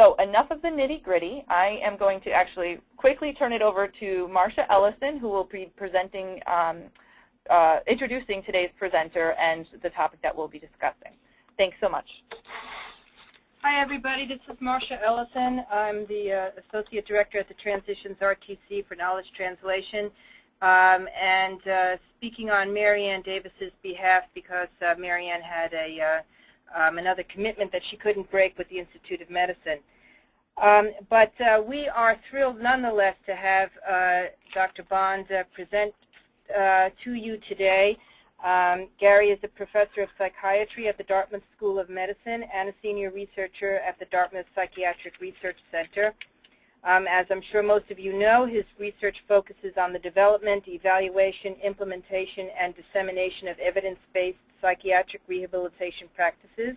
So enough of the nitty-gritty. I am going to actually quickly turn it over to Marcia Ellison, who will be presenting, introducing today's presenter and the topic that we'll be discussing. Thanks so much. Hi, everybody. This is Marcia Ellison. I'm the Associate Director at the Transitions RTC for Knowledge Translation, and speaking on Marianne Davis's behalf because Marianne had another commitment that she couldn't break with the Institute of Medicine. But we are thrilled nonetheless to have Dr. Bond present to you today. Gary is a professor of psychiatry at the Dartmouth School of Medicine and a senior researcher at the Dartmouth Psychiatric Research Center. As I'm sure most of you know, his research focuses on the development, evaluation, implementation, and dissemination of evidence-based psychiatric rehabilitation practices,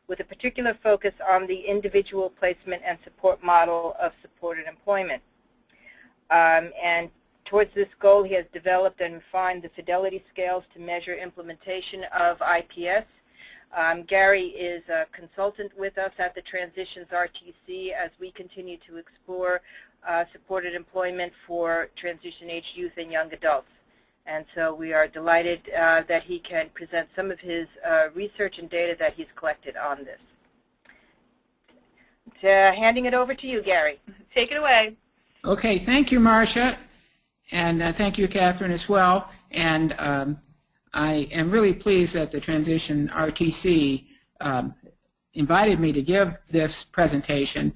with a particular focus on the individual placement and support model of supported employment. And towards this goal, he has developed and refined the fidelity scales to measure implementation of IPS. Gary is a consultant with us at the Transitions RTC as we continue to explore supported employment for transition-age youth and young adults. And so we are delighted that he can present some of his research and data that he's collected on this. Handing it over to you, Gary. Take it away. Okay, thank you, Marcia, and thank you, Catherine, as well. And I am really pleased that the Transition RTC invited me to give this presentation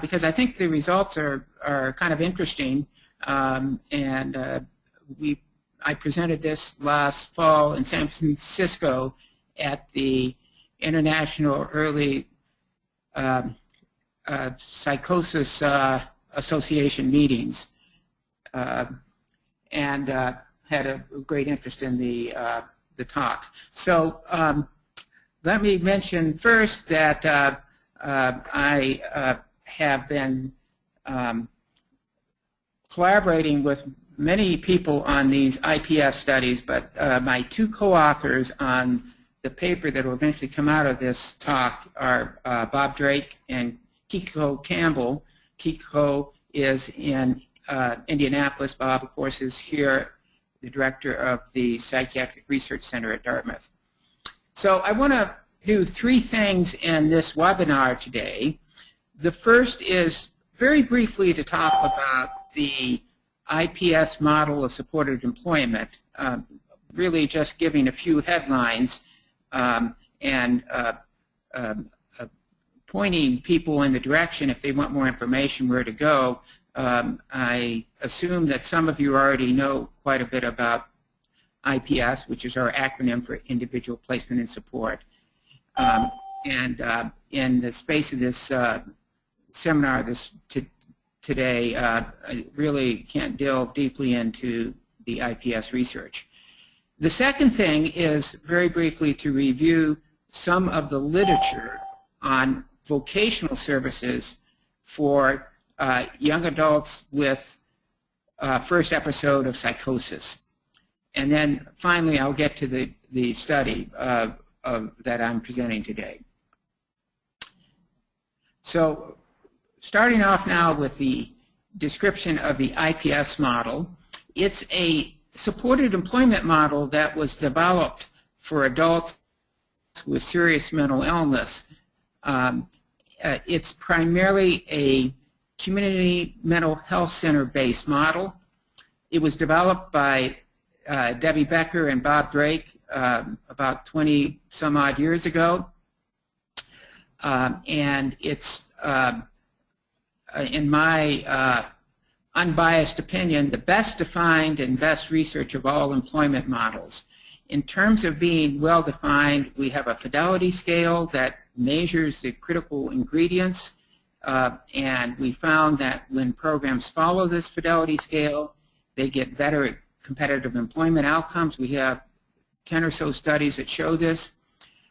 because I think the results are kind of interesting, I presented this last fall in San Francisco at the International Early Psychosis Association meetings, and had a great interest in the talk. So let me mention first that I have been collaborating with many people on these IPS studies, but my two co-authors on the paper that will eventually come out of this talk are Bob Drake and Kiko Campbell. Kiko is in Indianapolis. Bob, of course, is here, the director of the Psychiatric Research Center at Dartmouth. So I want to do three things in this webinar today. The first is very briefly to talk about the IPS model of supported employment, really just giving a few headlines and pointing people in the direction, if they want more information, where to go. I assume that some of you already know quite a bit about IPS, which is our acronym for Individual Placement and Support. In the space of this seminar today, I really can't delve deeply into the IPS research. The second thing is very briefly to review some of the literature on vocational services for young adults with first episode of psychosis. And then finally I'll get to the study that I'm presenting today. So starting off now with the description of the IPS model, it's a supported employment model that was developed for adults with serious mental illness. It's primarily a community mental health center based model. It was developed by Debbie Becker and Bob Drake about 20 some odd years ago. And it's in my unbiased opinion, the best defined and best research of all employment models. In terms of being well defined, we have a fidelity scale that measures the critical ingredients, and we found that when programs follow this fidelity scale, they get better competitive employment outcomes. We have 10 or so studies that show this.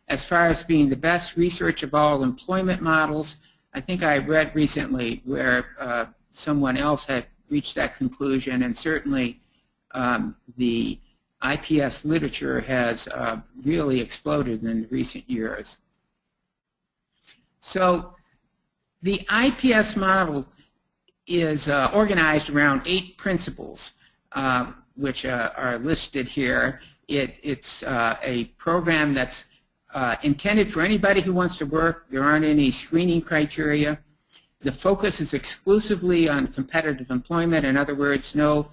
As far as being the best research of all employment models, I think I read recently where someone else had reached that conclusion, and certainly the IPS literature has really exploded in recent years. So The IPS model is organized around 8 principles, which are listed here. It's a program that's intended for anybody who wants to work. There aren't any screening criteria. The focus is exclusively on competitive employment. In other words, no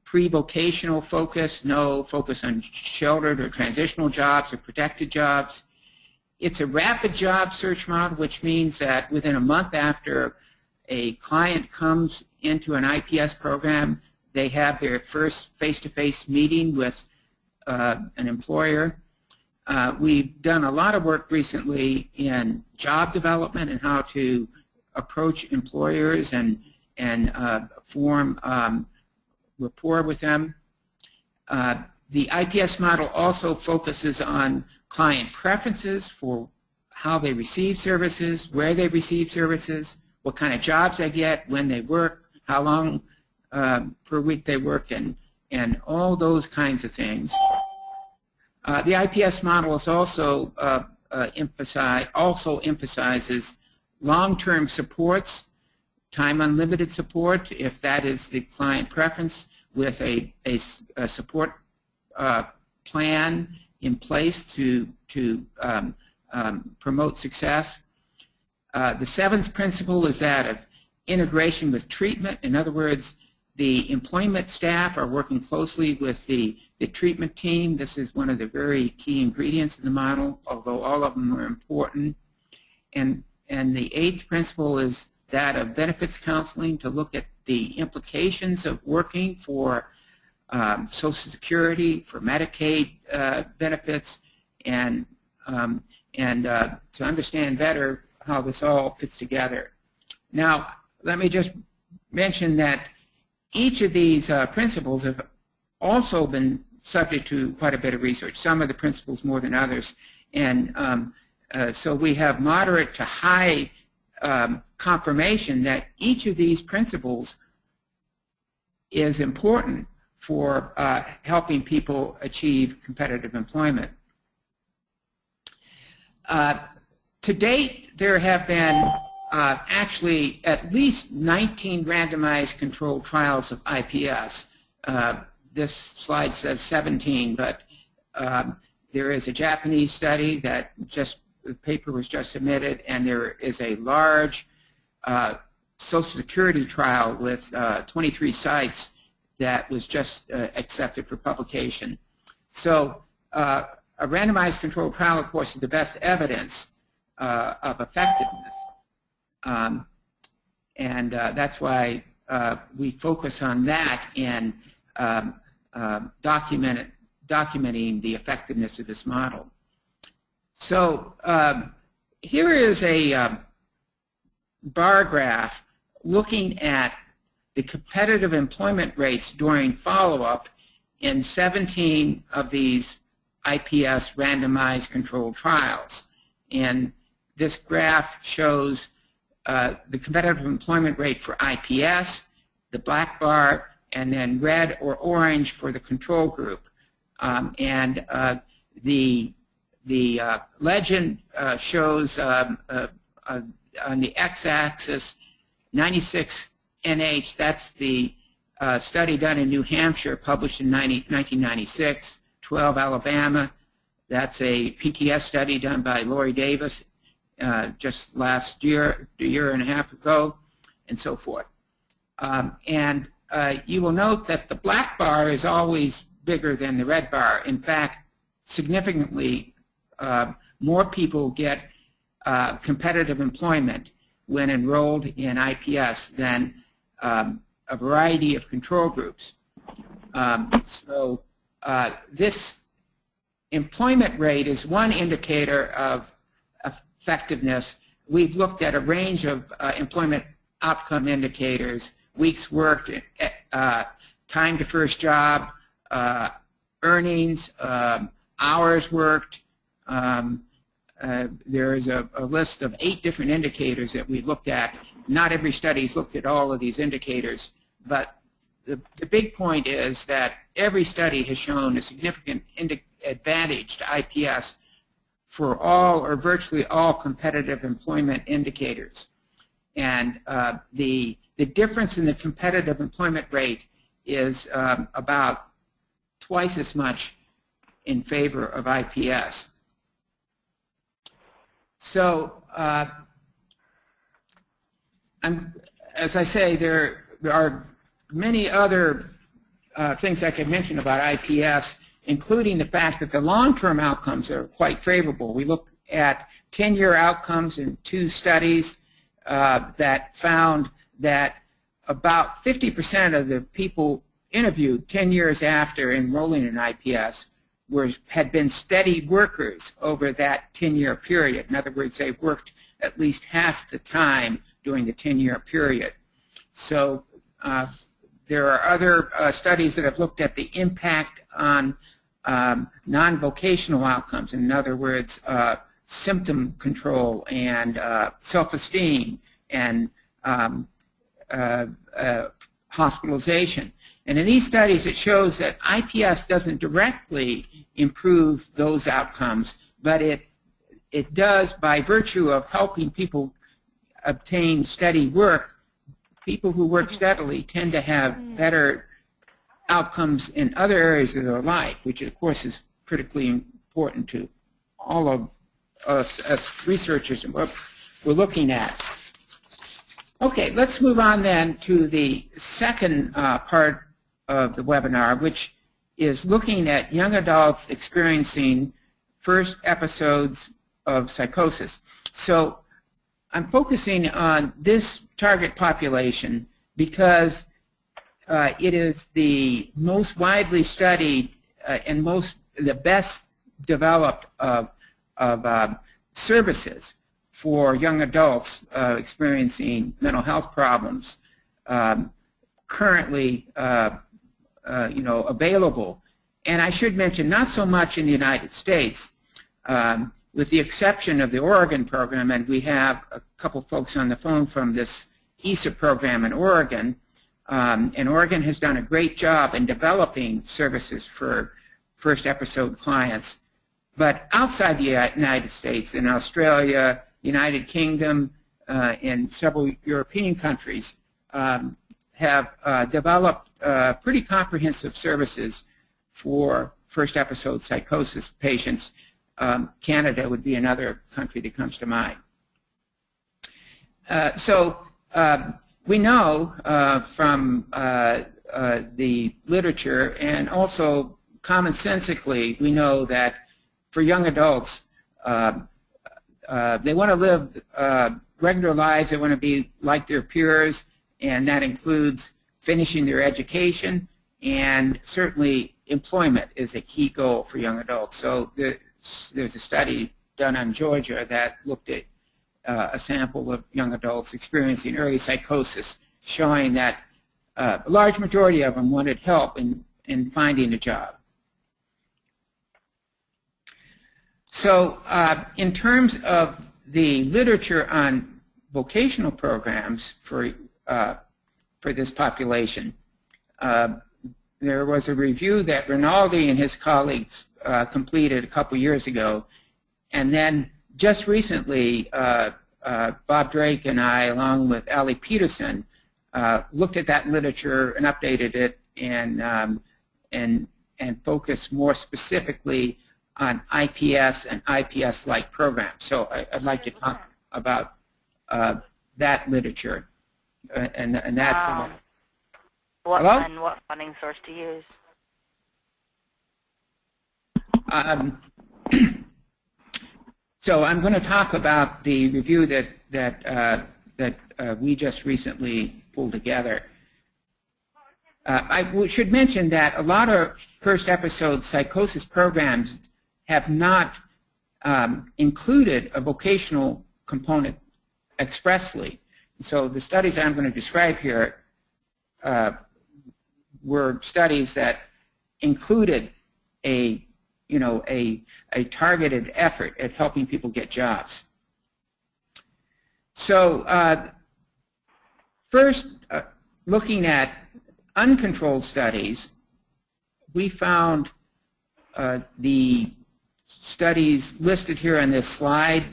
pre-vocational focus, no focus on sheltered or transitional jobs or protected jobs. It's a rapid job search model, which means that within a month after a client comes into an IPS program, they have their first face-to-face meeting with an employer. We've done a lot of work recently in job development and how to approach employers and form rapport with them. The IPS model also focuses on client preferences for how they receive services, where they receive services, what kind of jobs they get, when they work, how long per week they work, and all those kinds of things. The IPS model is also emphasizes long-term supports, time unlimited support, if that is the client preference, with a support plan in place to promote success. The 7th principle is that of integration with treatment. In other words, the employment staff are working closely with the treatment team. This is one of the very key ingredients in the model, although all of them are important. And the 8th principle is that of benefits counseling, to look at the implications of working for Social Security, for Medicaid benefits, and to understand better how this all fits together. Now, let me just mention that each of these principles have also been subject to quite a bit of research, some of the principles more than others. And so we have moderate to high confirmation that each of these principles is important for helping people achieve competitive employment. To date, there have been actually at least 19 randomized controlled trials of IPS. This slide says 17, but there is a Japanese study that the paper was just submitted, and there is a large Social Security trial with 23 sites that was just accepted for publication. So a randomized controlled trial, of course, is the best evidence of effectiveness. And that's why we focus on that in documenting the effectiveness of this model. So here is a bar graph looking at the competitive employment rates during follow-up in 17 of these IPS randomized controlled trials. And this graph shows the competitive employment rate for IPS, the black bar, and then red or orange for the control group. The legend shows on the x-axis 96 NH. That's the study done in New Hampshire, published in 1996. 12 Alabama. That's a PTS study done by Lori Davis just last year, a year and a half ago, and so forth. You will note that the black bar is always bigger than the red bar. In fact, significantly more people get competitive employment when enrolled in IPS than a variety of control groups. This employment rate is one indicator of effectiveness. We've looked at a range of employment outcome indicators: weeks worked, time to first job, earnings, hours worked. There is a list of 8 different indicators that we've looked at. Not every study's looked at all of these indicators, but the big point is that every study has shown a significant advantage to IPS for all or virtually all competitive employment indicators. And the difference in the competitive employment rate is about twice as much in favor of IPS. So as I say, there are many other things I could mention about IPS, including the fact that the long-term outcomes are quite favorable. We look at 10-year outcomes in 2 studies that found that about 50% of the people interviewed 10 years after enrolling in IPS had been steady workers over that 10-year period. In other words, they worked at least half the time during the 10-year period. So there are other studies that have looked at the impact on non-vocational outcomes. In other words, symptom control and self-esteem and hospitalization. And in these studies, it shows that IPS doesn't directly improve those outcomes, but it does by virtue of helping people obtain steady work. People who work steadily tend to have better outcomes in other areas of their life, which of course is critically important to all of us as researchers and what we're looking at. Okay, let's move on then to the second part of the webinar, which is looking at young adults experiencing first episodes of psychosis. So I'm focusing on this target population because it is the most widely studied and the best developed of services for young adults experiencing mental health problems currently available. And I should mention, not so much in the United States, with the exception of the Oregon program, and we have a couple folks on the phone from this ESA program in Oregon, and Oregon has done a great job in developing services for first episode clients. But outside the United States, in Australia, United Kingdom, and several European countries have developed pretty comprehensive services for first episode psychosis patients. Canada would be another country that comes to mind. So we know from the literature, and also commonsensically, we know that for young adults, they want to live regular lives. They want to be like their peers, and that includes finishing their education, and certainly employment is a key goal for young adults. So there's a study done on Georgia that looked at a sample of young adults experiencing early psychosis, showing that a large majority of them wanted help in finding a job. So in terms of the literature on vocational programs for this population, there was a review that Rinaldi and his colleagues completed a couple years ago, and then just recently Bob Drake and I, along with Ali Peterson, looked at that literature and updated it and focused more specifically on IPS and IPS-like programs. So I'd like to talk about that literature and that. What funding source to use? So I'm going to talk about the review that we just recently pulled together. I should mention that a lot of first episode psychosis programs have not included a vocational component expressly. So the studies I'm going to describe here were studies that included a targeted effort at helping people get jobs. So first, looking at uncontrolled studies, we found the studies listed here on this slide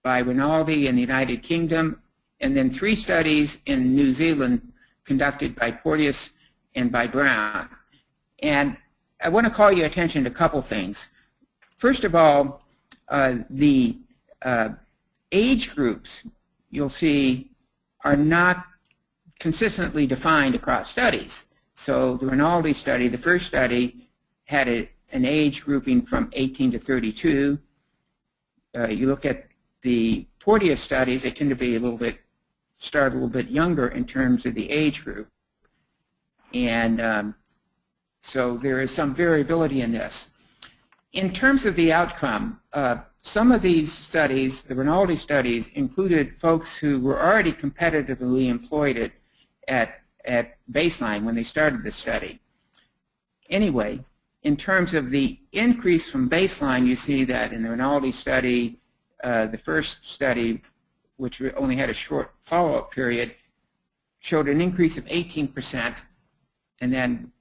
by Rinaldi in the United Kingdom, and then 3 studies in New Zealand conducted by Porteous and by Brown. And I want to call your attention to a couple things. First of all, the age groups you'll see are not consistently defined across studies. So the Rinaldi study, the first study, had an age grouping from 18 to 32. You look at the Porteous studies, they tend to be start a little bit younger in terms of the age group. And so there is some variability in this. In terms of the outcome, some of these studies, the Rinaldi studies, included folks who were already competitively employed at baseline when they started the study. Anyway, in terms of the increase from baseline, you see that in the Rinaldi study, the first study, which only had a short follow-up period, showed an increase of 18%. And then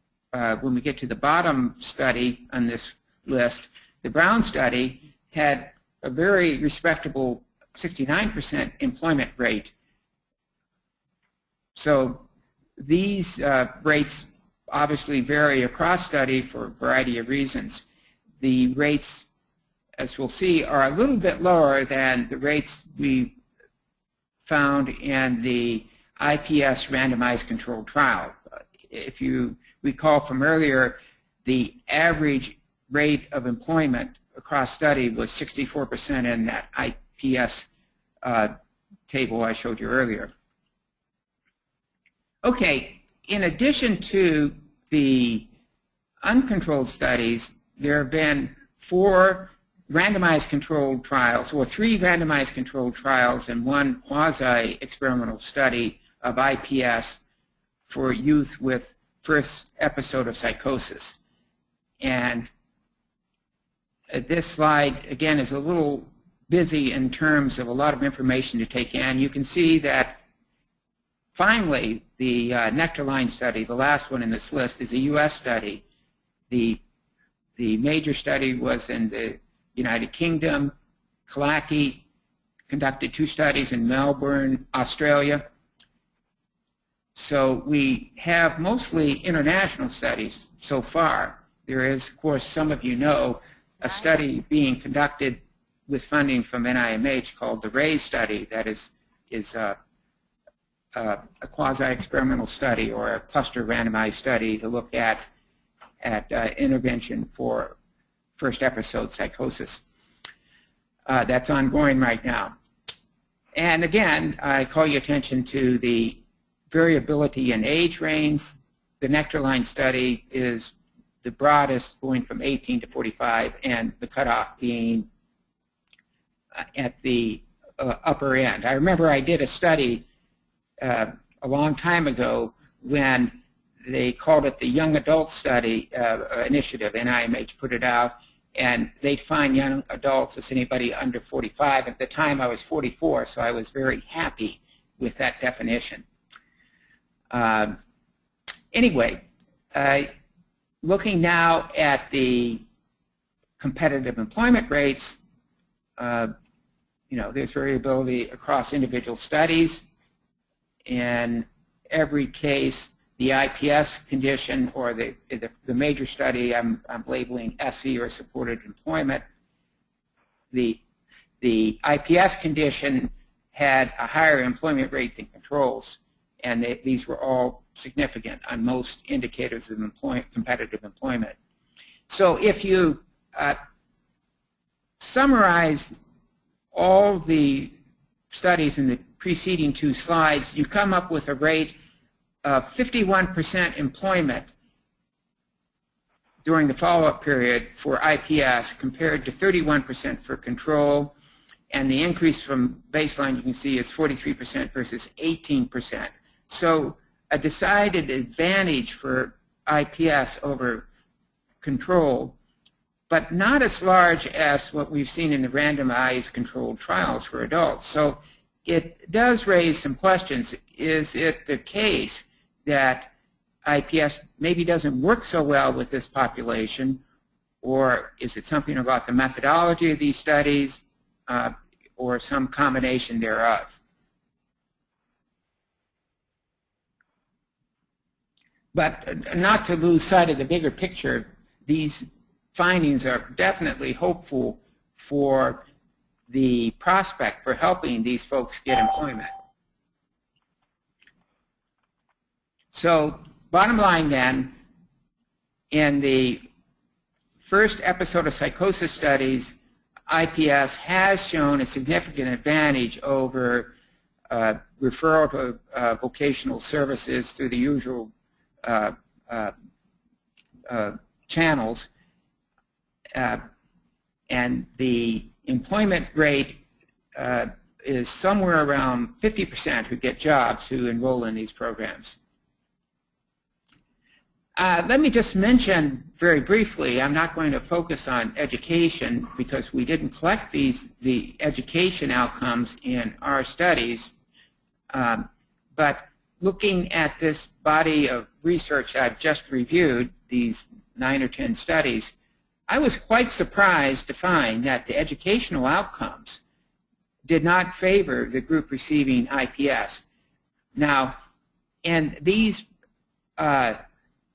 when we get to the bottom study on this list, the Brown study had a very respectable 69% employment rate. So these rates obviously vary across study for a variety of reasons. The rates, as we'll see, are a little bit lower than the rates we found in the IPS randomized controlled trial. If you recall from earlier, the average rate of employment across study was 64% in that IPS table I showed you earlier. Okay, in addition to the uncontrolled studies, there have been 4 randomized controlled trials, or 3 randomized controlled trials and 1 quasi-experimental study of IPS for youth with first episode of psychosis. And this slide, again, is a little busy in terms of a lot of information to take in. You can see that finally the Nectarline study, the last one in this list, is a U.S. study. The major study was in the United Kingdom. Kalaki conducted 2 studies in Melbourne, Australia. So we have mostly international studies so far. There is, of course, some of you know, a study being conducted with funding from NIMH called the RAISE study. That is a quasi-experimental study or a cluster randomized study to look at intervention for first episode psychosis. That's ongoing right now. And again, I call your attention to the variability in age range. The Nectarline study is the broadest, going from 18 to 45, and the cutoff being at the upper end. I remember I did a study a long time ago when they called it the Young Adult Study Initiative. NIMH put it out, and they'd find young adults as anybody under 45. At the time, I was 44, so I was very happy with that definition. Anyway, looking now at the competitive employment rates, there's variability across individual studies. In every case, the IPS condition or the major study I'm labeling SE or supported employment, the IPS condition had a higher employment rate than controls, and these were all significant on most indicators of competitive employment. So if you summarize all the studies in the preceding 2 slides, you come up with a rate of 51% employment during the follow-up period for IPS compared to 31% for control, and the increase from baseline you can see is 43% versus 18%. So a decided advantage for IPS over control, but not as large as what we've seen in the randomized controlled trials for adults. So it does raise some questions. Is it the case that IPS maybe doesn't work so well with this population, or is it something about the methodology of these studies, or some combination thereof? But not to lose sight of the bigger picture, these findings are definitely hopeful for the prospect for helping these folks get employment. So bottom line then, in the first episode of psychosis studies, IPS has shown a significant advantage over referral to vocational services through the usual channels, and the employment rate is somewhere around 50% who get jobs who enroll in these programs. Let me just mention very briefly, I'm not going to focus on education because we didn't collect the education outcomes in our studies, but looking at this body of research I've just reviewed, these 9 or 10 studies, I was quite surprised to find that the educational outcomes did not favor the group receiving IPS. Now, in these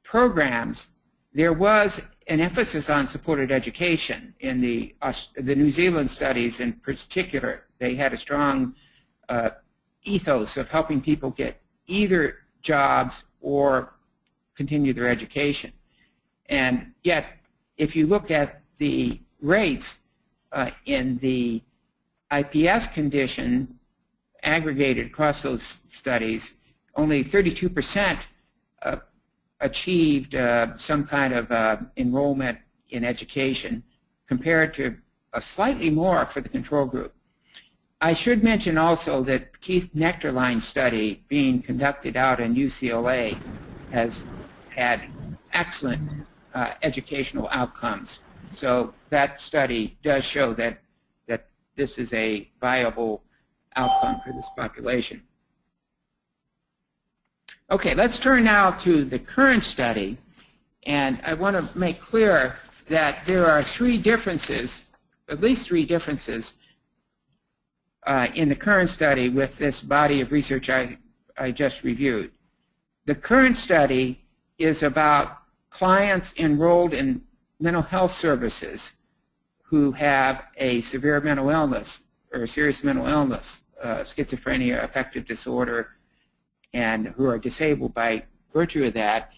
programs, there was an emphasis on supported education. In the New Zealand studies in particular, they had a strong ethos of helping people get either jobs or continue their education. And yet, if you look at the rates in the IPS condition aggregated across those studies, only 32% achieved some kind of enrollment in education, compared to a slightly more for the control group. I should mention also that Keith Nectarline's study being conducted out in UCLA has had excellent educational outcomes. So that study does show that this is a viable outcome for this population. Okay, let's turn now to the current study, and I want to make clear that there are 3 differences, at least 3 differences, in the current study with this body of research I just reviewed. The current study is about clients enrolled in mental health services who have a severe mental illness or serious mental illness, schizophrenia, affective disorder, and who are disabled by virtue of that.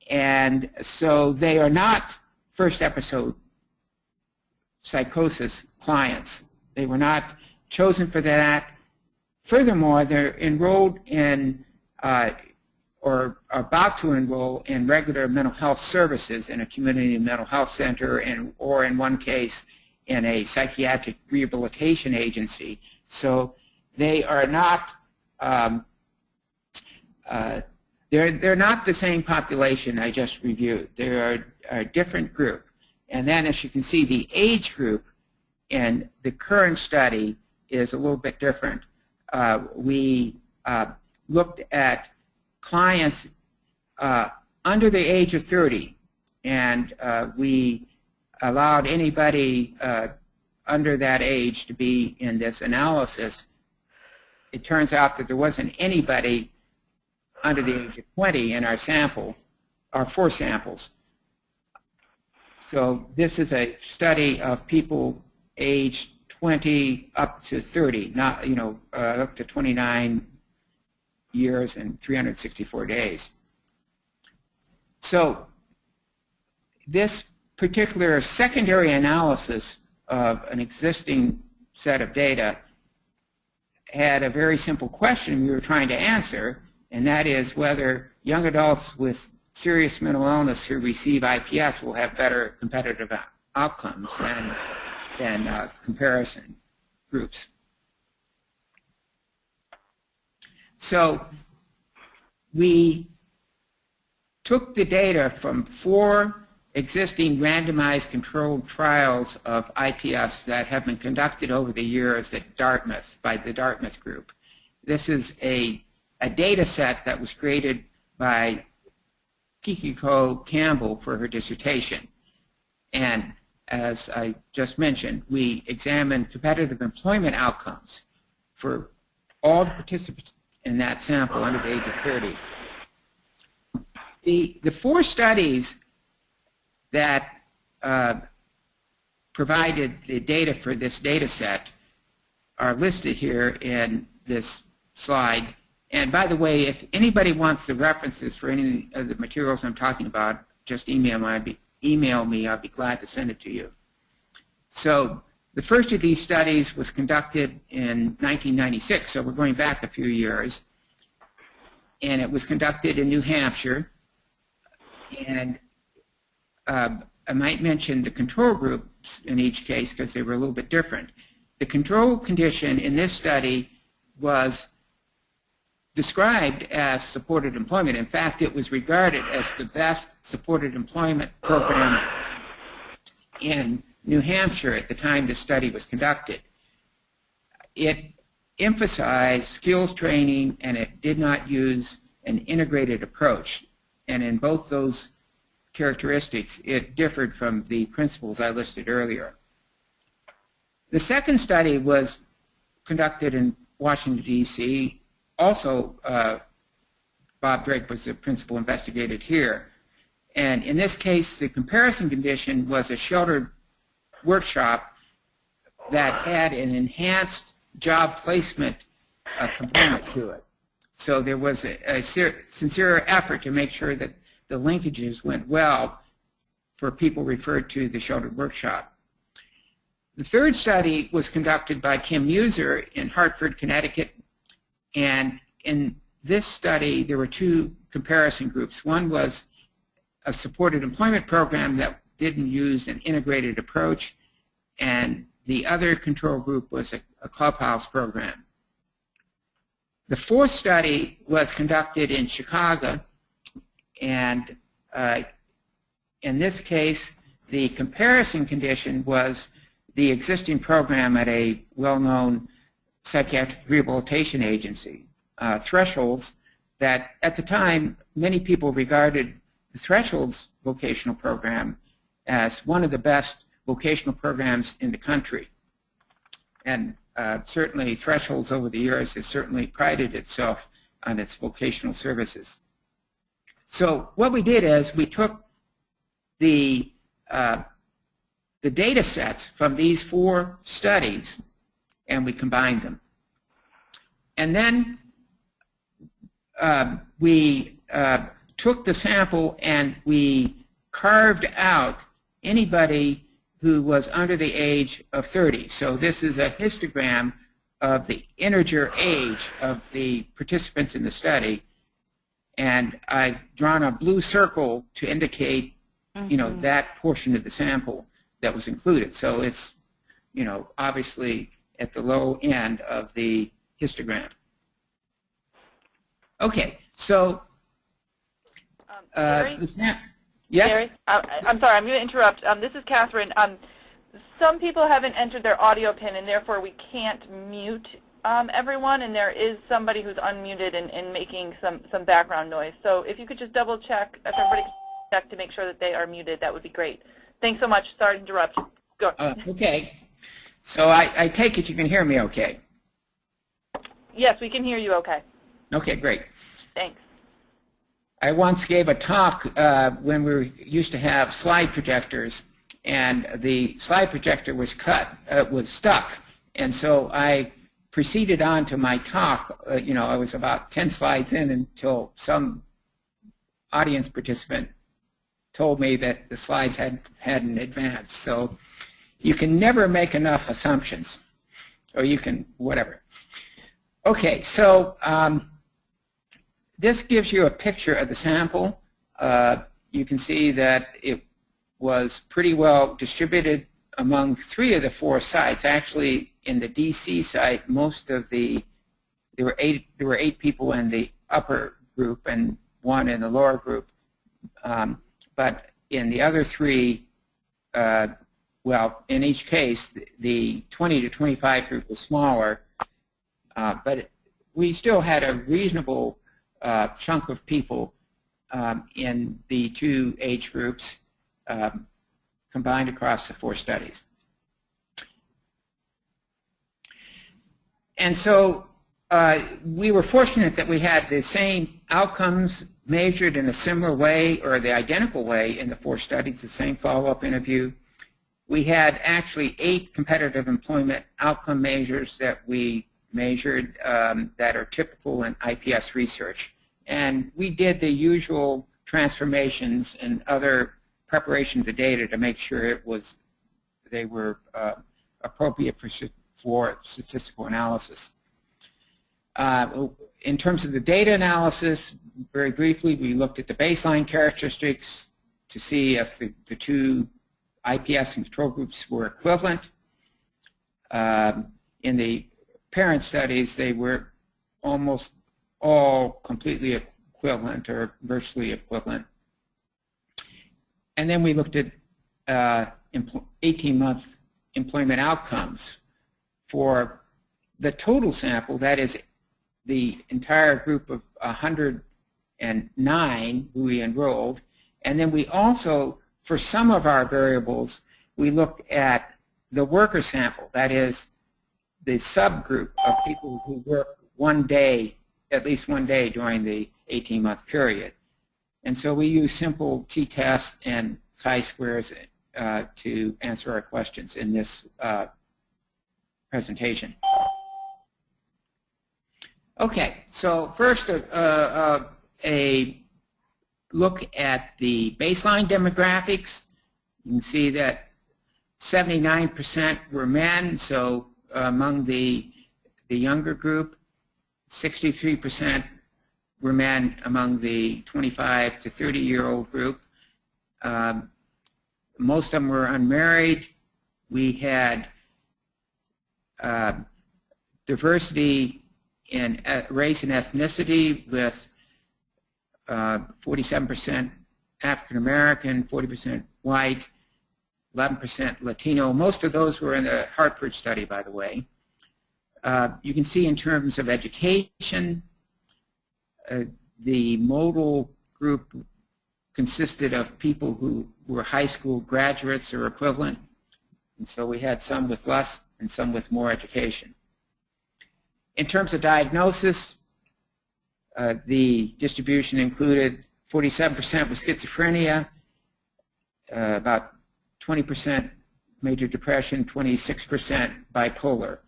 And so they are not first episode psychosis clients. They were not chosen for that. Furthermore, they're enrolled in or about to enroll in regular mental health services in a community mental health center, or in one case in a psychiatric rehabilitation agency. So they are not they're not the same population I just reviewed. They are a different group. And then, as you can see, the age group in the current study is a little bit different. We looked at clients under the age of 30, and we allowed anybody under that age to be in this analysis. It turns out that there wasn't anybody under the age of 20 in our sample, our 4 samples. So this is a study of people aged 20 up to 30, not, up to 29 years and 364 days. So this particular secondary analysis of an existing set of data had a very simple question we were trying to answer, and that is whether young adults with serious mental illness who receive IPS will have better competitive outcomes than comparison groups. So we took the data from 4 existing randomized controlled trials of IPS that have been conducted over the years at Dartmouth by the Dartmouth group. This is a data set that was created by Kikiko Campbell for her dissertation. And as I just mentioned, we examined competitive employment outcomes for all the participants in that sample under the age of 30. The 4 studies that provided the data for this data set are listed here in this slide. And by the way, if anybody wants the references for any of the materials I'm talking about, just email me. I'll be glad to send it to you. So the first of these studies was conducted in 1996, so we're going back a few years. And it was conducted in New Hampshire. And I might mention the control groups in each case because they were a little bit different. The control condition in this study was described as supported employment. In fact, it was regarded as the best supported employment program in New Hampshire at the time the study was conducted. It emphasized skills training, and it did not use an integrated approach. And in both those characteristics, it differed from the principles I listed earlier. The second study was conducted in Washington, D.C. Also, Bob Drake was the principal investigator here. And in this case, the comparison condition was a sheltered workshop that had an enhanced job placement component to it. So there was a sincere effort to make sure that the linkages went well for people referred to the sheltered workshop. The third study was conducted by Kim Muser in Hartford, Connecticut. And in this study, there were 2 comparison groups. One was a supported employment program that didn't use an integrated approach, and the other control group was a clubhouse program. The fourth study was conducted in Chicago, and in this case, the comparison condition was the existing program at a well-known psychiatric rehabilitation agency, Thresholds, that at the time many people regarded the Thresholds vocational program as one of the best vocational programs in the country. And certainly Thresholds over the years has certainly prided itself on its vocational services. So what we did is we took the data sets from these 4 studies and we combined them. And then we took the sample and we carved out anybody who was under the age of 30. So this is a histogram of the integer age of the participants in the study. And I've drawn a blue circle to indicate, you know, that portion of the sample that was included. So it's, you know, obviously at the low end of the histogram. Okay, so Gary? Yes? Gary, I'm sorry, I'm going to interrupt. This is Catherine. Some people haven't entered their audio pin, and therefore we can't mute everyone, and there is somebody who's unmuted and making some background noise. So if you could just double check, if everybody could check to make sure that they are muted, that would be great. Thanks so much. Sorry to interrupt. Go. Okay. So I take it you can hear me okay? Yes, we can hear you okay. Okay, great. Thanks. I once gave a talk when we used to have slide projectors, and the slide projector was stuck. And so I proceeded on to my talk. You know, I was about 10 slides in until some audience participant told me that the slides hadn't advanced. So you can never make enough assumptions, or you can whatever. Okay, so this gives you a picture of the sample. You can see that it was pretty well distributed among 3 of the 4 sites. Actually, in the DC site, there were 8 people in the upper group and 1 in the lower group. But in the other 3, well, in each case, the 20 to 25 group was smaller, but we still had a reasonable chunk of people in the two age groups combined across the 4 studies. And so we were fortunate that we had the same outcomes measured in a similar way or the identical way in the 4 studies, the same follow-up interview. We had actually 8 competitive employment outcome measures that we measured that are typical in IPS research. And we did the usual transformations and other preparation of the data to make sure they were appropriate for statistical analysis. In terms of the data analysis, very briefly, we looked at the baseline characteristics to see if the two IPS and control groups were equivalent. In the parent studies, they were almost all completely equivalent or virtually equivalent. And then we looked at 18-month employment outcomes for the total sample, that is the entire group of 109 who we enrolled. And then we also, for some of our variables, we looked at the worker sample, that is the subgroup of people who work one day, at least one day during the 18-month period. And so we use simple t-tests and chi-squares to answer our questions in this presentation. Okay, so first a look at the baseline demographics. You can see that 79% were men, so among the younger group, 63% were men among the 25 to 30-year-old group. Most of them were unmarried. We had diversity in race and ethnicity with 47% African American, 40% white, 11% Latino. Most of those were in the Hartford study, by the way. You can see in terms of education, the modal group consisted of people who were high school graduates or equivalent. And so we had some with less and some with more education. In terms of diagnosis, the distribution included 47% with schizophrenia, about 20% major depression, 26% bipolar.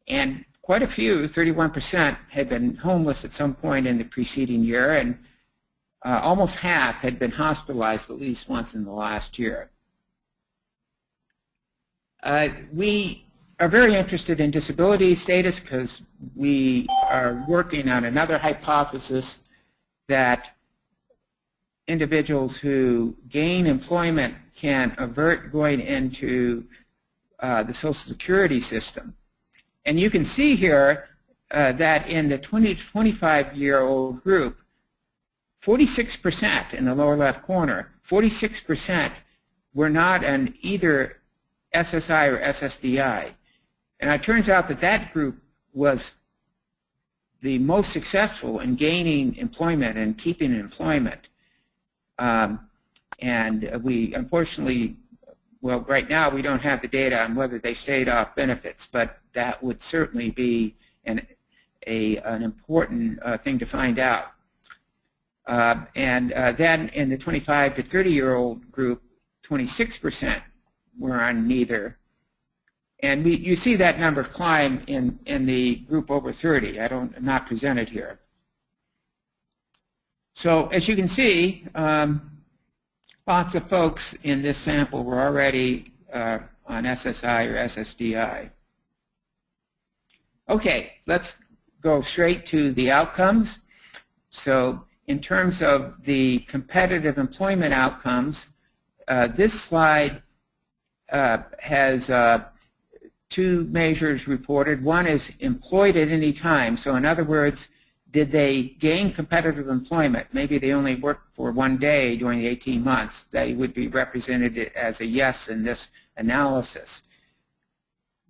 And quite a few, 31%, had been homeless at some point in the preceding year, and almost half had been hospitalized at least once in the last year. We are very interested in disability status because we are working on another hypothesis that individuals who gain employment can avert going into the Social Security system. And you can see here that in the 20 to 25-year-old group, 46% in the lower left corner, 46% were not on either SSI or SSDI. And it turns out that that group was the most successful in gaining employment and keeping employment. And we unfortunately, well, right now we don't have the data on whether they stayed off benefits, but that would certainly be an important thing to find out. Then in the 25 to 30-year-old group, 26% were on neither. And you see that number climb in the group over 30. I'm not presented here. So as you can see, lots of folks in this sample were already on SSI or SSDI. Okay, let's go straight to the outcomes. So in terms of the competitive employment outcomes, this slide has two measures reported. One is employed at any time. So in other words, did they gain competitive employment? Maybe they only worked for one day during the 18 months. They would be represented as a yes in this analysis.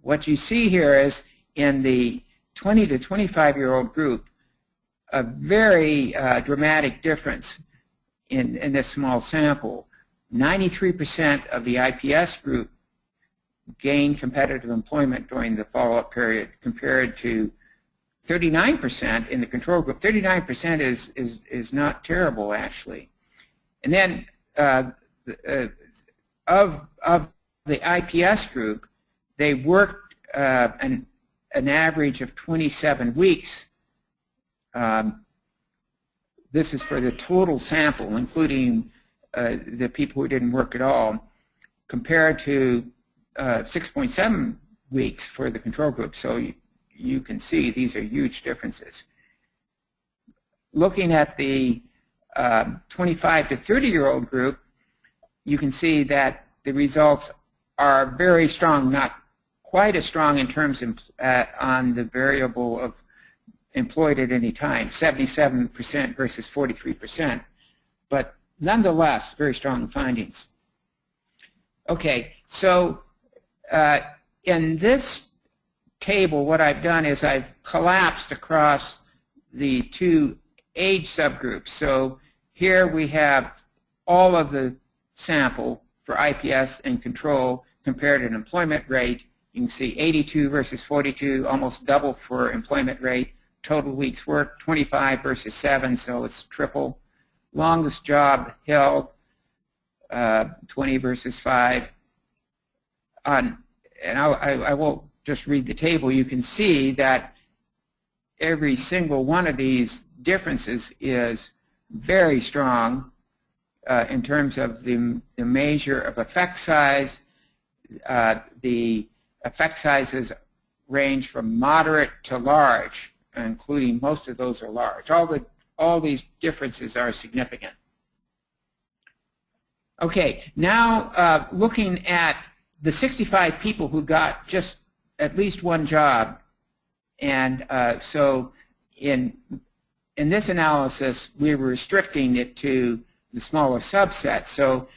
What you see here is in the 20 to 25-year-old group, a very dramatic difference. in this small sample. 93% of the IPS group gained competitive employment during the follow-up period compared to 39% in the control group. 39% is not terrible, actually. And then of the IPS group, they worked an average of 27 weeks. This is for the total sample, including the people who didn't work at all, compared to 6.7 weeks for the control group. So you can see these are huge differences. Looking at the 25 to 30-year-old group, you can see that the results are very strong, not quite as strong in terms of on the variable of employed at any time, 77% versus 43%, but nonetheless, very strong findings. Okay, so in this table, what I've done is I've collapsed across the two age subgroups. So here we have all of the sample for IPS and control compared to an employment rate. You can see 82 versus 42, almost double for employment rate. Total weeks worked, 25 versus 7, so it's triple. Longest job held, 20 versus 5. And I won't just read the table. You can see that every single one of these differences is very strong in terms of the measure of effect size. The effect sizes range from moderate to large, including most of those are large. All these differences are significant. Okay, now looking at the 65 people who got just at least one job, and so in this analysis we were restricting it to the smaller subset. So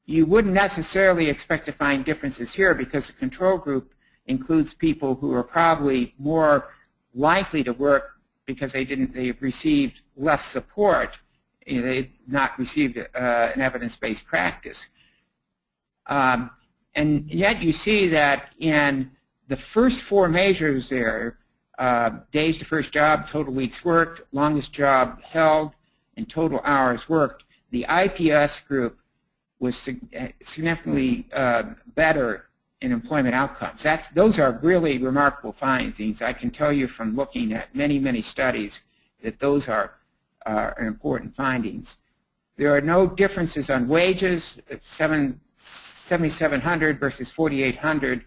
you wouldn't necessarily expect to find differences here because the control group includes people who are probably more likely to work because they've received less support. They've not received an evidence-based practice. And yet you see that in the first four measures there, days to first job, total weeks worked, longest job held, and total hours worked, the IPS group was significantly better in employment outcomes. Those are really remarkable findings. I can tell you from looking at many, many studies that those are important findings. There are no differences on wages. 7,700 versus 4,800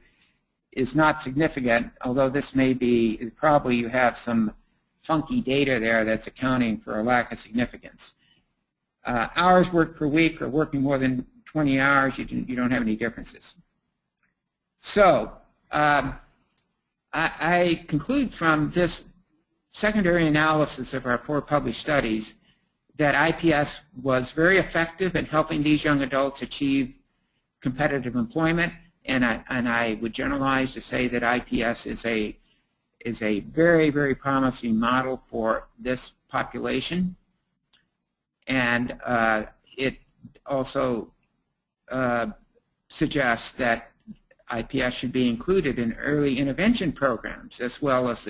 is not significant, although this may be, probably you have some funky data there that's accounting for a lack of significance. Hours worked per week or working more than 20 hours, you don't have any differences. So I conclude from this secondary analysis of our 4 published studies that IPS was very effective in helping these young adults achieve competitive employment, and I would generalize to say that IPS is a very, very promising model for this population, and it also suggests that IPS should be included in early intervention programs as well as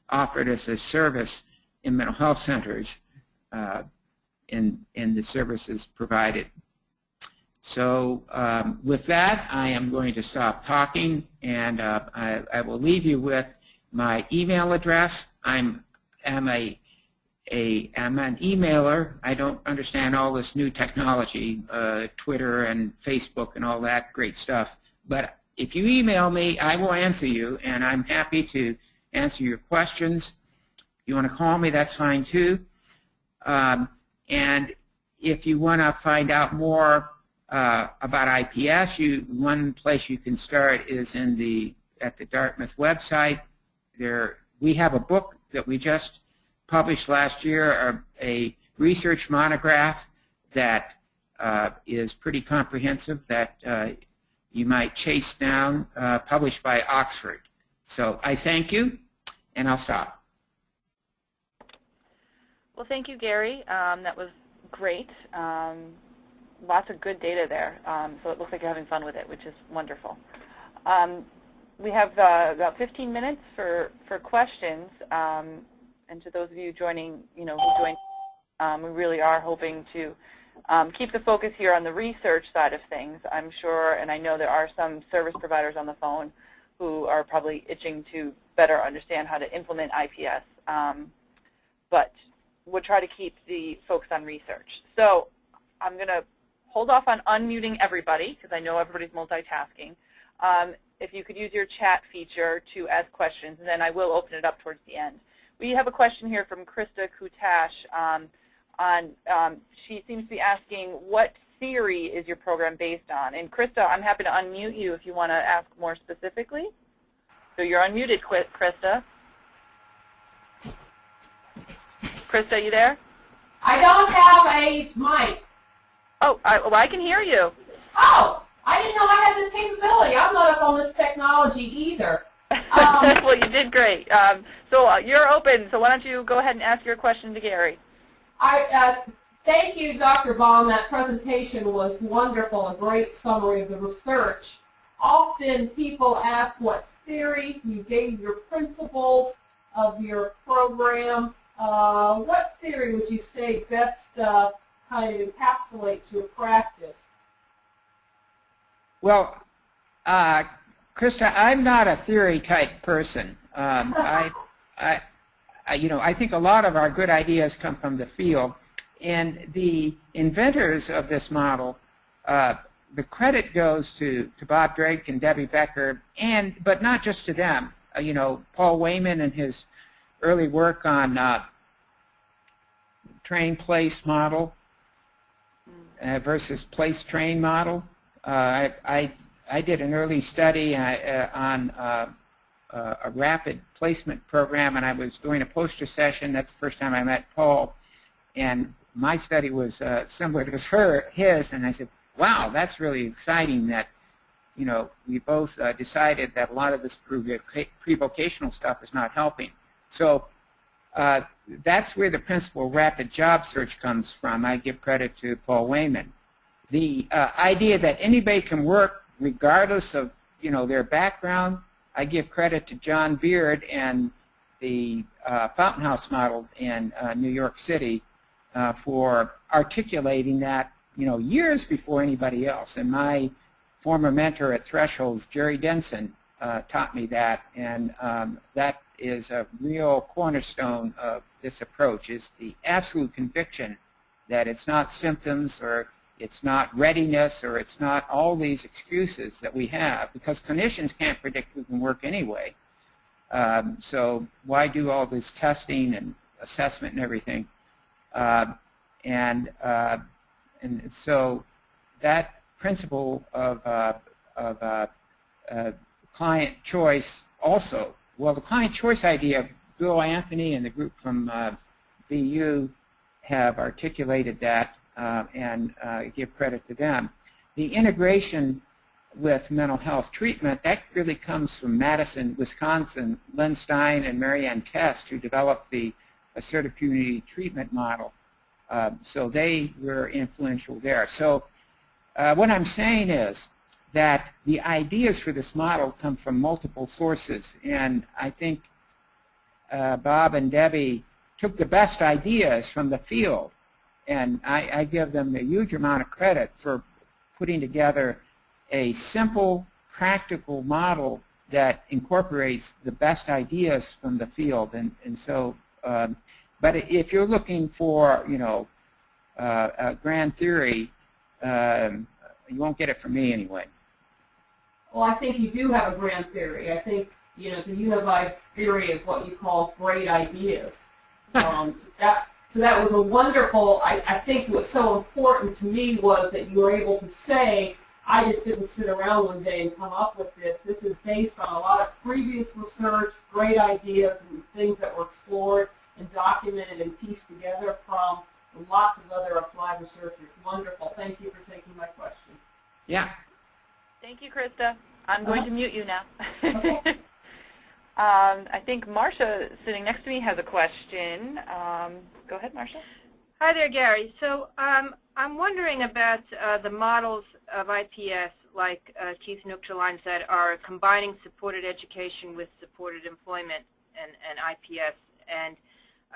offered as a service in mental health centers in the services provided. So with that, I am going to stop talking, and I will leave you with my email address. I'm an emailer. I don't understand all this new technology, Twitter and Facebook and all that great stuff. But if you email me, I will answer you, and I'm happy to answer your questions. If you want to call me, that's fine too. And if you want to find out more about IPS, one place you can start is at the Dartmouth website. We have a book that we just published last year, a research monograph that is pretty comprehensive that you might chase down, published by Oxford. So I thank you, and I'll stop. Well, thank you, Gary. That was great. Lots of good data there. So it looks like you're having fun with it, which is wonderful. We have about 15 minutes for questions. And to those of you joining, who joined, we really are hoping to keep the focus here on the research side of things. I'm sure, and I know there are some service providers on the phone who are probably itching to better understand how to implement IPS. But we'll try to keep the focus on research. So I'm going to hold off on unmuting everybody because I know everybody's multitasking. If you could use your chat feature to ask questions, and then I will open it up towards the end. We have a question here from Krista Kutash. She seems to be asking, what theory is your program based on? And Krista, I'm happy to unmute you if you want to ask more specifically. So you're unmuted, Krista. Krista, you there? I don't have a mic. Oh, well, I can hear you. Oh, I didn't know I had this capability. I'm not up on this technology either. Well, you did great. So you're open, so why don't you go ahead and ask your question to Gary. Thank you, Dr. Baum. That presentation was wonderful, a great summary of the research. Often people ask what theory, you gave your principles of your program. What theory would you say best kind of encapsulates your practice? Well, Krista, I'm not a theory type person. I think a lot of our good ideas come from the field, and the inventors of this model, the credit goes to Bob Drake and Debbie Becker, but not just to them. Paul Wayman and his early work on train-place model versus place-train model. I did an early study on a rapid placement program, and I was doing a poster session. That's the first time I met Paul, and my study was similar to his, and I said, wow, that's really exciting that, we both decided that a lot of this pre-vocational stuff is not helping. So that's where the principle of rapid job search comes from. I give credit to Paul Wayman. The idea that anybody can work regardless of, their background, I give credit to John Beard and the Fountain House model in New York City for articulating that, years before anybody else. And my former mentor at Thresholds, Jerry Denson, taught me that, and that is a real cornerstone of this approach, is the absolute conviction that it's not symptoms or it's not readiness or it's not all these excuses that we have, because clinicians can't predict who can work anyway. So why do all this testing and assessment and everything? And so that principle of client choice also, well, the client choice idea, Bill Anthony and the group from BU have articulated that, and give credit to them. The integration with mental health treatment, that really comes from Madison, Wisconsin, Len Stein and Marianne Test, who developed the assertive community treatment model. So they were influential there. So what I'm saying is that the ideas for this model come from multiple sources, and I think Bob and Debbie took the best ideas from the field, and I give them a huge amount of credit for putting together a simple, practical model that incorporates the best ideas from the field. And so, but if you're looking for, a grand theory, you won't get it from me anyway. Well, I think you do have a grand theory. I think, it's a unified theory of what you call great ideas. So that was a wonderful, I think what's so important to me was that you were able to say, I just didn't sit around one day and come up with this. This is based on a lot of previous research, great ideas and things that were explored and documented and pieced together from lots of other applied researchers. Wonderful. Thank you for taking my question. Yeah. Thank you, Krista. I'm going to mute you now. Okay. I think Marcia, sitting next to me, has a question. Go ahead, Marcia. Hi there, Gary. So I'm wondering about the models of IPS, like Keith Nuchtlein said, are combining supported education with supported employment and IPS. And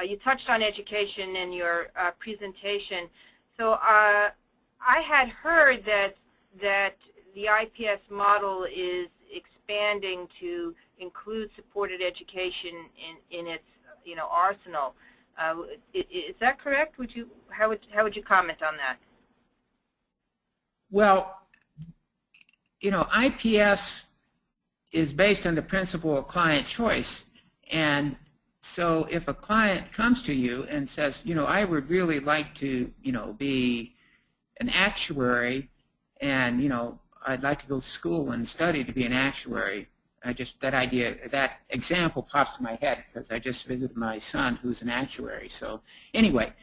you touched on education in your presentation. So I had heard that the IPS model is expanding to include supported education in its arsenal. Is that correct? How would you comment on that? Well, IPS is based on the principle of client choice, and so if a client comes to you and says, I would really like to, be an actuary, and I'd like to go to school and study to be an actuary. That example pops in my head because I just visited my son who's an actuary. So anyway,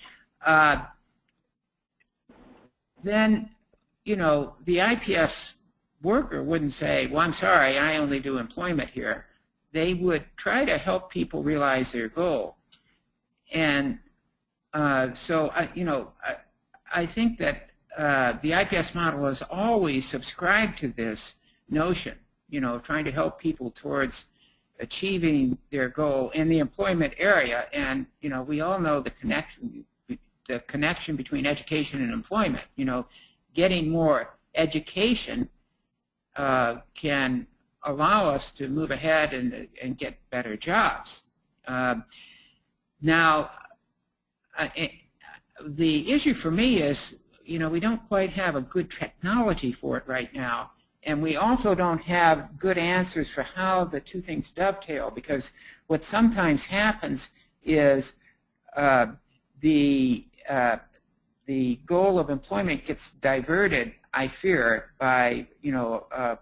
then, the IPS worker wouldn't say, well, I'm sorry, I only do employment here. They would try to help people realize their goal. And so, I think that the IPS model has always subscribed to this notion, trying to help people towards achieving their goal in the employment area. And, we all know the connection between education and employment. Getting more education can allow us to move ahead and get better jobs. Now, the issue for me is, we don't quite have a good technology for it right now. And we also don't have good answers for how the two things dovetail, because what sometimes happens is the goal of employment gets diverted, I fear, by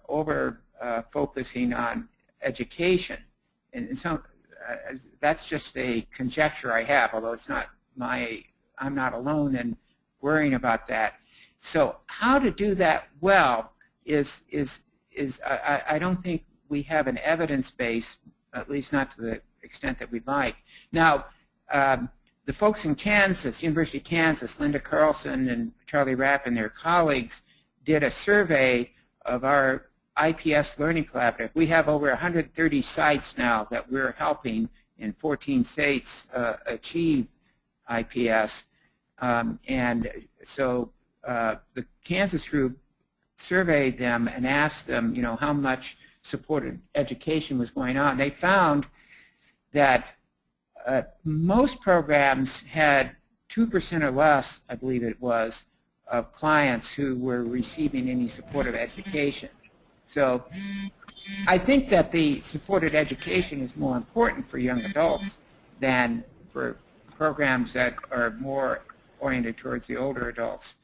over focusing on education, and so that's just a conjecture I have, although it's not I'm not alone in worrying about that. So how to do that well is I don't think we have an evidence base, at least not to the extent that we'd like. Now, the folks in Kansas, University of Kansas, Linda Carlson and Charlie Rapp and their colleagues did a survey of our IPS Learning Collaborative. We have over 130 sites now that we're helping in 14 states achieve IPS. And so the Kansas group surveyed them and asked them, how much supported education was going on. They found that most programs had 2% or less, I believe it was, of clients who were receiving any supportive education. So I think that the supported education is more important for young adults than for programs that are more oriented towards the older adults.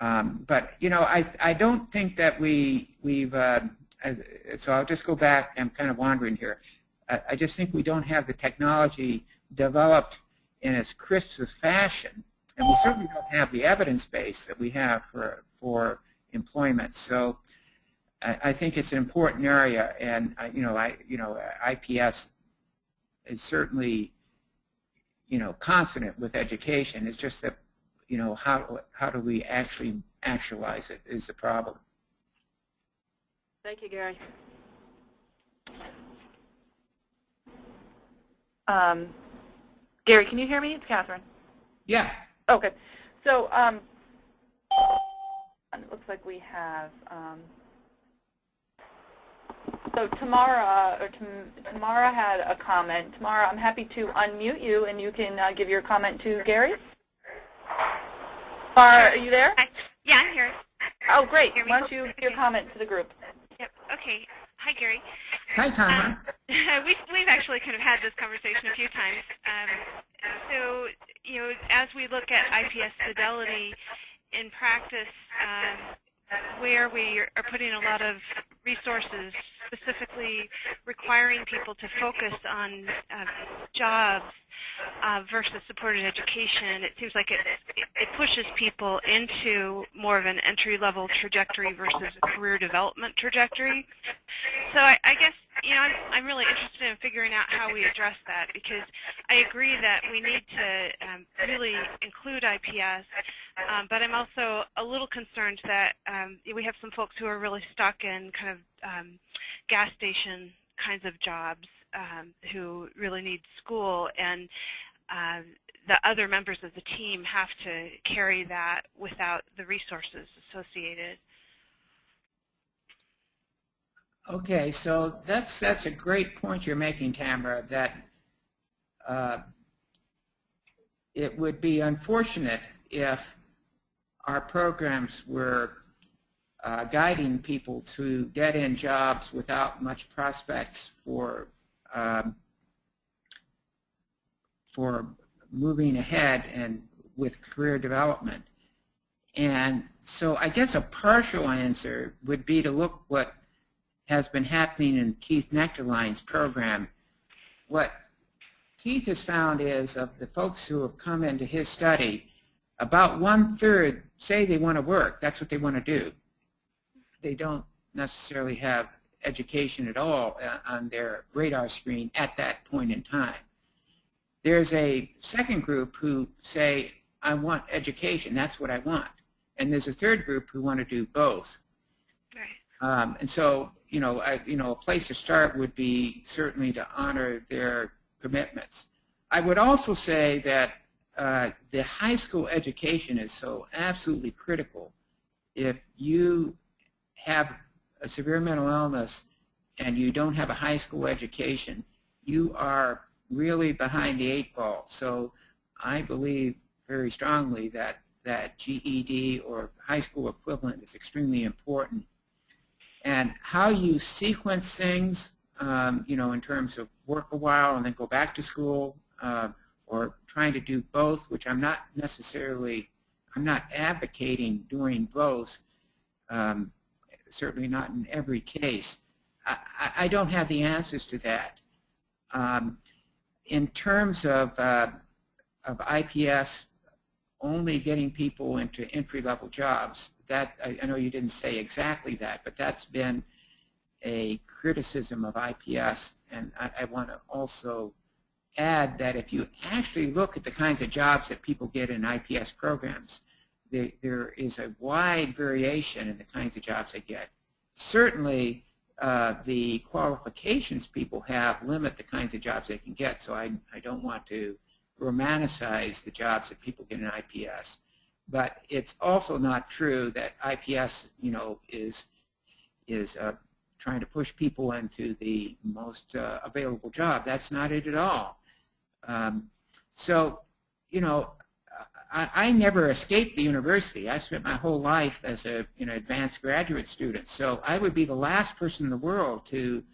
But I don't think that we've so I'll just go back. I'm kind of wandering here. I just think we don't have the technology developed in its crisp fashion, and we certainly don't have the evidence base that we have for employment. So I think it's an important area, and IPS is certainly consonant with education. It's just that how do we actually actualize it is the problem. Thank you, Gary. Gary, can you hear me? It's Catherine. Yeah. Okay. So it looks like we have so Tamara had a comment. Tamara, I'm happy to unmute you, and you can give your comment to Gary. Are you there? Yeah, I'm here. Oh, great. Why don't you give your comment to the group? Yep. Okay. Hi, Gary. Hi, Tamara. We've actually kind of had this conversation a few times. So, as we look at IPS fidelity in practice, where we are putting a lot of resources, specifically requiring people to focus on jobs, versus supported education, it seems like it pushes people into more of an entry-level trajectory versus a career development trajectory. So I guess, I'm really interested in figuring out how we address that, because I agree that we need to really include IPS, but I'm also a little concerned that we have some folks who are really stuck in kind of gas station kinds of jobs who really need school, and the other members of the team have to carry that without the resources associated. Okay, so that's a great point you're making, Tamara, that it would be unfortunate if our programs were guiding people to dead-end jobs without much prospects for moving ahead and with career development. And so I guess a partial answer would be to look what has been happening in Keith Nectarline's program. What Keith has found is, of the folks who have come into his study, about 1/3 say they want to work. That's what they want to do. They don't necessarily have education at all on their radar screen at that point in time. There's a second group who say, I want education, that's what I want. And there's a third group who want to do both. Right. And so, a place to start would be certainly to honor their commitments. I would also say that the high school education is so absolutely critical. If you have a severe mental illness and you don't have a high school education, you are really behind the 8 ball. So I believe very strongly that GED or high school equivalent is extremely important. And how you sequence things, in terms of work a while and then go back to school, or trying to do both, which I'm not advocating doing both, certainly not in every case. I don't have the answers to that. In terms of IPS only getting people into entry-level jobs, that I know you didn't say exactly that, but that's been a criticism of IPS, and I want to also add that if you actually look at the kinds of jobs that people get in IPS programs, there is a wide variation in the kinds of jobs they get. Certainly, the qualifications people have limit the kinds of jobs they can get, so I don't want to romanticize the jobs that people get in IPS. But it's also not true that IPS, is trying to push people into the most available job. That's not it at all. So, I never escaped the university. I spent my whole life as an advanced graduate student. So I would be the last person in the world to,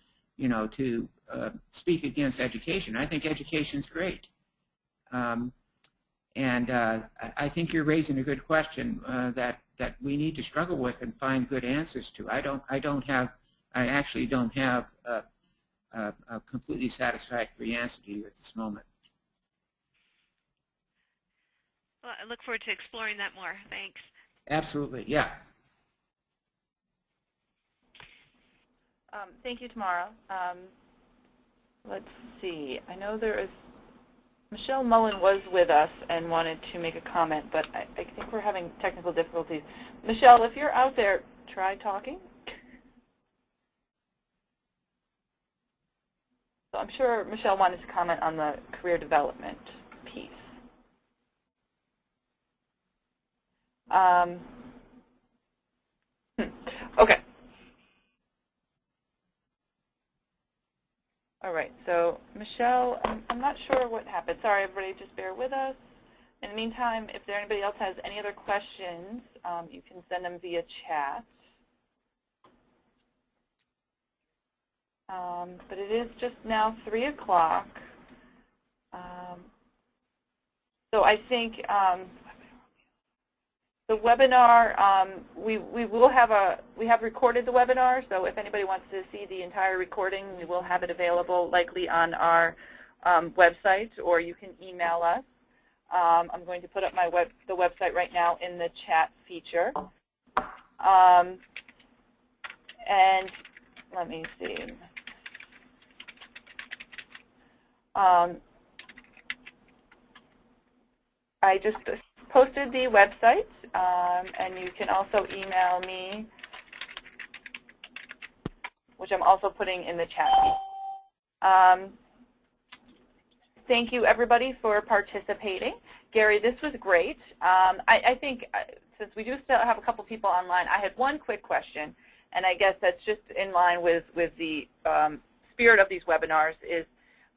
speak against education. I think education's great. And I think you're raising a good question that we need to struggle with and find good answers to. I actually don't have a completely satisfactory answer to you at this moment. Well, I look forward to exploring that more. Thanks. Absolutely, yeah. Thank you, Tamara. Let's see. I know there is Michelle Mullen was with us and wanted to make a comment, but I think we're having technical difficulties. Michelle, if you're out there, try talking. So I'm sure Michelle wanted to comment on the career development piece. Okay. All right, so Michelle, I'm not sure what happened. Sorry, everybody, just bear with us. In the meantime, if anybody else has any other questions, you can send them via chat. But it is just now 3 o'clock. So I think the webinar, we have recorded the webinar, so if anybody wants to see the entire recording, we will have it available likely on our website, or you can email us. I'm going to put up the website right now in the chat feature. And let me see. I just posted the website, and you can also email me, which I'm also putting in the chat feed. Thank you, everybody, for participating. Gary, this was great. I think since we do still have a couple people online, I had one quick question, and I guess that's just in line with the spirit of these webinars. Is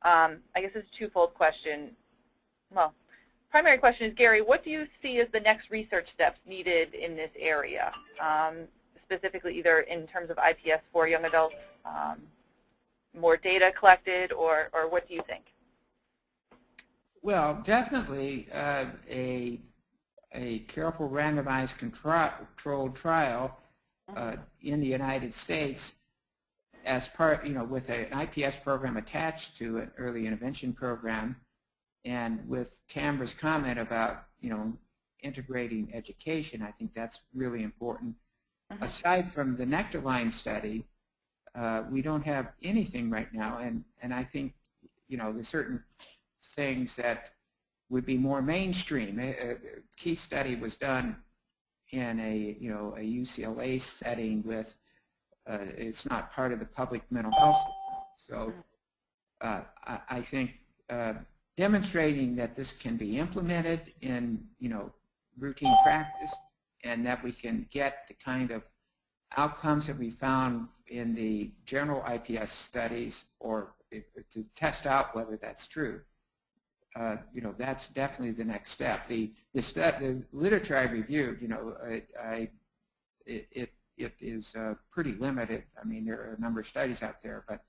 I guess it's a twofold question. Well, primary question is, Gary, what do you see as the next research steps needed in this area, specifically either in terms of IPS for young adults, more data collected, or what do you think? Well, definitely a careful randomized controlled trial in the United States as part, with an IPS program attached to an early intervention program, and with Tamara's comment about, integrating education, I think that's really important. Aside from the Nectarline study, we don't have anything right now, and I think, there's certain things that would be more mainstream. A key study was done in a UCLA setting with it's not part of the public mental health system. So I think demonstrating that this can be implemented in routine practice, and that we can get the kind of outcomes that we found in the general IPS studies, or to test out whether that's true. That's definitely the next step. The literature I reviewed, it is pretty limited. I mean, there are a number of studies out there, but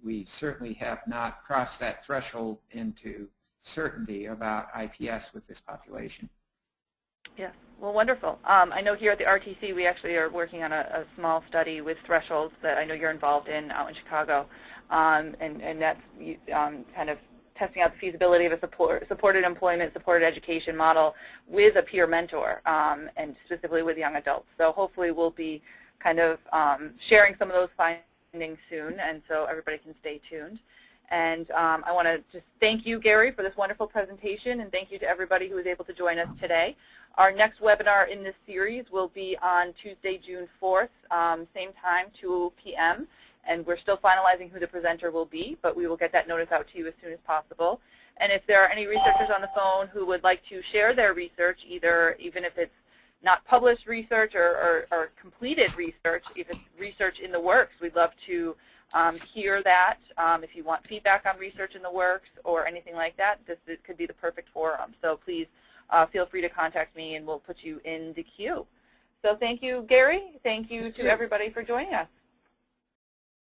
we certainly have not crossed that threshold into certainty about IPS with this population. Yes, well, wonderful. I know here at the RTC we actually are working on a small study with thresholds that I know you're involved in out in Chicago, and that's kind of testing out the feasibility of a supported employment, supported education model with a peer mentor, and specifically with young adults. So hopefully we'll be kind of sharing some of those findings soon, and so everybody can stay tuned. And I want to just thank you, Gary, for this wonderful presentation, and thank you to everybody who was able to join us today. Our next webinar in this series will be on Tuesday, June 4th, same time, 2 p.m., and we're still finalizing who the presenter will be, but we will get that notice out to you as soon as possible. And if there are any researchers on the phone who would like to share their research, even if it's not published research or completed research, if it's research in the works, we'd love to hear that. If you want feedback on research in the works or anything like that, this could be the perfect forum. So please feel free to contact me, and we'll put you in the queue. So thank you, Gary. Thank you to everybody for joining us.